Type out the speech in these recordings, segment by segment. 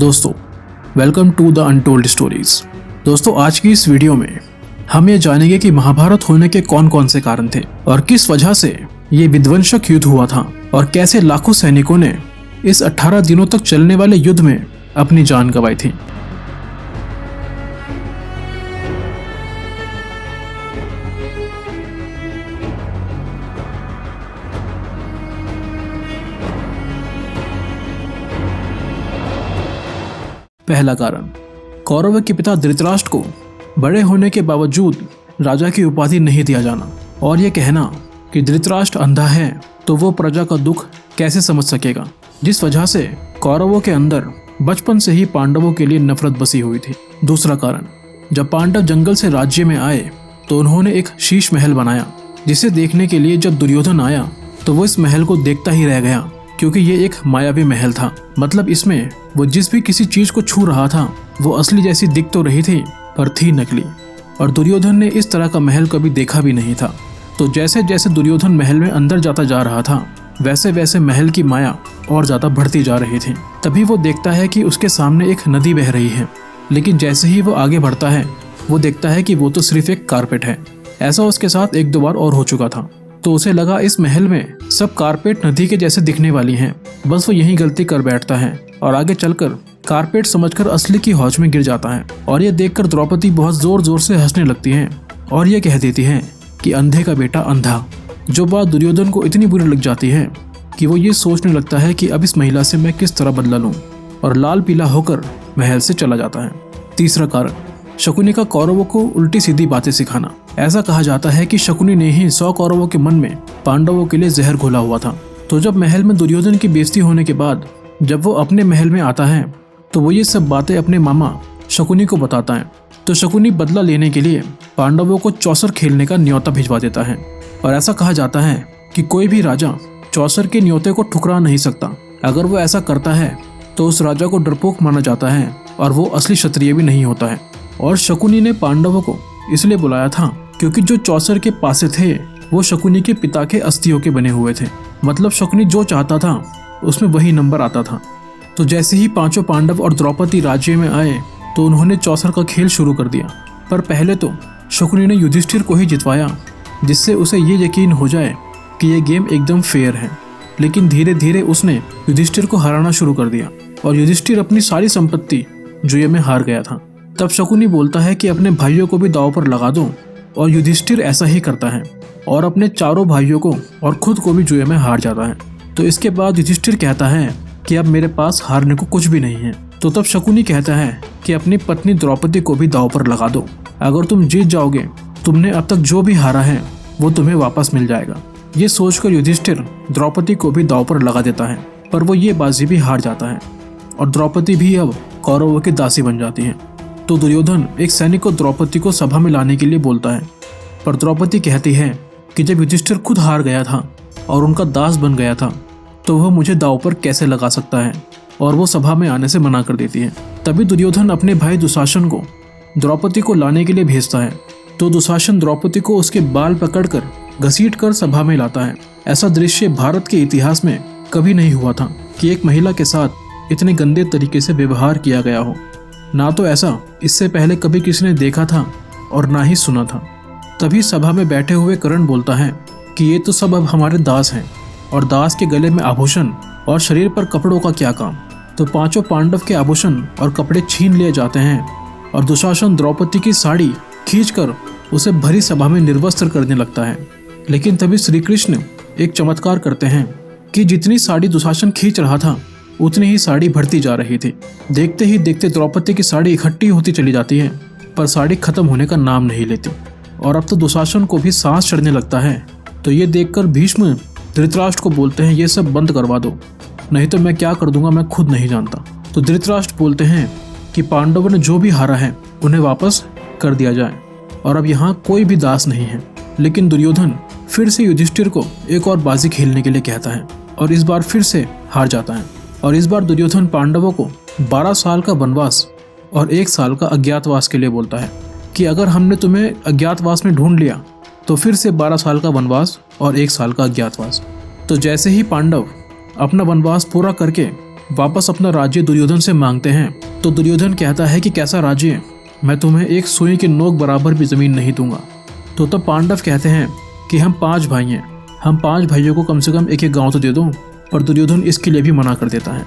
दोस्तों, welcome to the untold stories. दोस्तों, आज की इस वीडियो में हम ये जानेंगे कि महाभारत होने के कौन कौन से कारण थे और किस वजह से ये विध्वंसक युद्ध हुआ था और कैसे लाखों सैनिकों ने इस 18 दिनों तक चलने वाले युद्ध में अपनी जान गंवाई थी। पहला कारण, कौरव के पिता धृतराष्ट्र को बड़े होने के बावजूद राजा की उपाधि नहीं दिया जाना और ये कहना कि धृतराष्ट्र अंधा है तो वो प्रजा का दुख कैसे समझ सकेगा, जिस वजह से कौरवों के अंदर बचपन से ही पांडवों के लिए नफरत बसी हुई थी। दूसरा कारण, जब पांडव जंगल से राज्य में आए तो उन्होंने एक शीश महल बनाया, जिसे देखने के लिए जब दुर्योधन आया तो वो इस महल को देखता ही रह गया, क्योंकि ये एक मायावी महल था। मतलब इसमें वो जिस भी किसी चीज को छू रहा था वो असली जैसी दिख तो रही थी पर थी नकली, और दुर्योधन ने इस तरह का महल कभी देखा भी नहीं था। तो जैसे जैसे दुर्योधन महल में अंदर जाता जा रहा था वैसे वैसे महल की माया और ज्यादा बढ़ती जा रही थी। तभी वो देखता है कि उसके सामने एक नदी बह रही है, लेकिन जैसे ही वो आगे बढ़ता है वो देखता है कि वो तो सिर्फ एक कारपेट है। ऐसा उसके साथ एक दो बार और हो चुका था, तो उसे लगा इस महल में सब कारपेट नदी के जैसे दिखने वाली हैं। बस वो यही गलती कर बैठता है और आगे चलकर कारपेट समझकर असली की हौज में गिर जाता है। और ये देखकर द्रौपदी बहुत जोर जोर से हंसने लगती है और ये कह देती है कि अंधे का बेटा अंधा। जो बात दुर्योधन को इतनी बुरी लग जाती है कि वो ये सोचने लगता है कि अब इस महिला से मैं किस तरह बदला लूं, और लाल पीला होकर महल से चला जाता है। तीसरा कारण, शकुनी का कौरवों को उल्टी सीधी बातें सिखाना। ऐसा कहा जाता है कि शकुनी ने ही 100 कौरवों के मन में पांडवों के लिए जहर घोला हुआ था। तो जब महल में दुर्योधन की बेइज्जती होने के बाद जब वो अपने महल में आता है तो वो ये सब बातें अपने मामा शकुनी को बताता है। तो शकुनी बदला लेने के लिए पांडवों को चौसर खेलने का न्योता भिजवा देता है, और ऐसा कहा जाता है कि कोई भी राजा चौसर के न्योते को ठुकरा नहीं सकता। अगर वो ऐसा करता है तो उस राजा को डरपोक माना जाता है और वो असली क्षत्रिय भी नहीं होता है। और शकुनी ने पांडवों को इसलिए बुलाया था क्योंकि जो चौसर के पासे थे वो शकुनी के पिता के अस्थियों के बने हुए थे। मतलब शकुनी जो चाहता था उसमें वही नंबर आता था। तो जैसे ही पांचों पांडव और द्रौपदी राज्य में आए तो उन्होंने चौसर का खेल शुरू कर दिया। पर पहले तो शकुनी ने युधिष्ठिर को ही जितवाया, जिससे उसे ये यकीन हो जाए कि ये गेम एकदम फेयर है। लेकिन धीरे धीरे उसने युधिष्ठिर को हराना शुरू कर दिया और युधिष्ठिर अपनी सारी संपत्ति जुए में हार गया था। तब शकुनी बोलता है कि अपने भाइयों को भी दांव पर लगा दो, और युधिष्ठिर ऐसा ही करता है और अपने चारों भाइयों को और खुद को भी जुए में हार जाता है। तो इसके बाद युधिष्ठिर कहता है कि अब मेरे पास हारने को कुछ भी नहीं है। तो तब शकुनी कहता है कि अपनी पत्नी द्रौपदी को भी दांव पर लगा दो। अगर तुम जीत जाओगे तुमने अब तक जो भी हारा है वो तुम्हें वापस मिल जाएगा। ये सोचकर युधिष्ठिर द्रौपदी को भी दांव पर लगा देता है, पर वो ये बाजी भी हार जाता है और द्रौपदी भी अब कौरवों की दासी बन जाती है। तो दुर्योधन एक सैनिक को द्रौपदी को सभा में लाने के लिए बोलता है, पर द्रौपदी कहती है कि जब युधिष्ठिर खुद हार गया था और उनका दास बन गया था तो वह मुझे दांव पर कैसे लगा सकता है, और वो सभा में आने से मना कर देती है। तभी दुर्योधन अपने भाई दुशासन को द्रौपदी को लाने के लिए भेजता है। तो दुशासन द्रौपदी को उसके बाल पकड़कर घसीट कर सभा में लाता है। ऐसा दृश्य भारत के इतिहास में कभी नहीं हुआ था कि एक महिला के साथ इतने गंदे तरीके से व्यवहार किया गया हो। ना तो ऐसा इससे पहले कभी किसी ने देखा था और ना ही सुना था। तभी सभा में बैठे हुए कर्ण बोलता है कि ये तो सब अब हमारे दास हैं, और दास के गले में आभूषण और शरीर पर कपड़ों का क्या काम। तो पांचों पांडव के आभूषण और कपड़े छीन लिए जाते हैं और दुशासन द्रौपदी की साड़ी खींचकर उसे भरी सभा में निर्वस्त्र करने लगता है। लेकिन तभी श्री कृष्ण एक चमत्कार करते हैं कि जितनी साड़ी दुशासन खींच रहा था उतनी ही साड़ी बढ़ती जा रही थी। देखते ही देखते द्रौपदी की साड़ी इकट्ठी होती चली जाती है, पर साड़ी खत्म होने का नाम नहीं लेती, और अब तो दुशासन को भी सांस चढ़ने लगता है। तो ये देखकर भीष्म धृतराष्ट्र को बोलते हैं ये सब बंद करवा दो, नहीं तो मैं क्या कर दूंगा मैं खुद नहीं जानता। तो धृतराष्ट्र बोलते हैं कि पांडवों ने जो भी हारा है उन्हें वापस कर दिया जाए और अब यहाँ कोई भी दास नहीं है। लेकिन दुर्योधन फिर से युधिष्ठिर को एक और बाजी खेलने के लिए कहता है और इस बार फिर से हार जाता है। और इस बार दुर्योधन पांडवों को 12 साल का वनवास और 1 साल का अज्ञातवास के लिए बोलता है कि अगर हमने तुम्हें अज्ञातवास में ढूंढ लिया तो फिर से 12 साल का वनवास और 1 साल का अज्ञातवास। तो जैसे ही पांडव अपना वनवास पूरा करके वापस अपना राज्य दुर्योधन से मांगते हैं तो दुर्योधन कहता है कि कैसा राज्य, मैं तुम्हें एक सुई की नोक बराबर भी जमीन नहीं दूंगा। तो तब पांडव कहते हैं कि हम 5 भाई हैं, हम 5 भाइयों को कम से कम एक गांव तो दे दो, पर दुर्योधन इसके लिए भी मना कर देता है।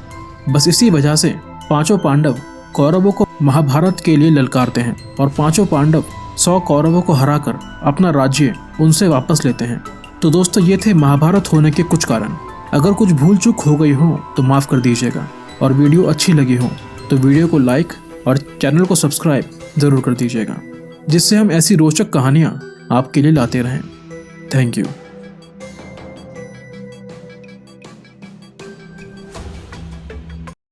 बस इसी वजह से 5 पांडव कौरवों को महाभारत के लिए ललकारते हैं और 5 पांडव 100 कौरवों को हराकर अपना राज्य उनसे वापस लेते हैं। तो दोस्तों, ये थे महाभारत होने के कुछ कारण। अगर कुछ भूल चूक हो गई हो तो माफ़ कर दीजिएगा, और वीडियो अच्छी लगी हो तो वीडियो को लाइक और चैनल को सब्सक्राइब ज़रूर कर दीजिएगा, जिससे हम ऐसी रोचक कहानियाँ आपके लिए लाते रहें। Thank you.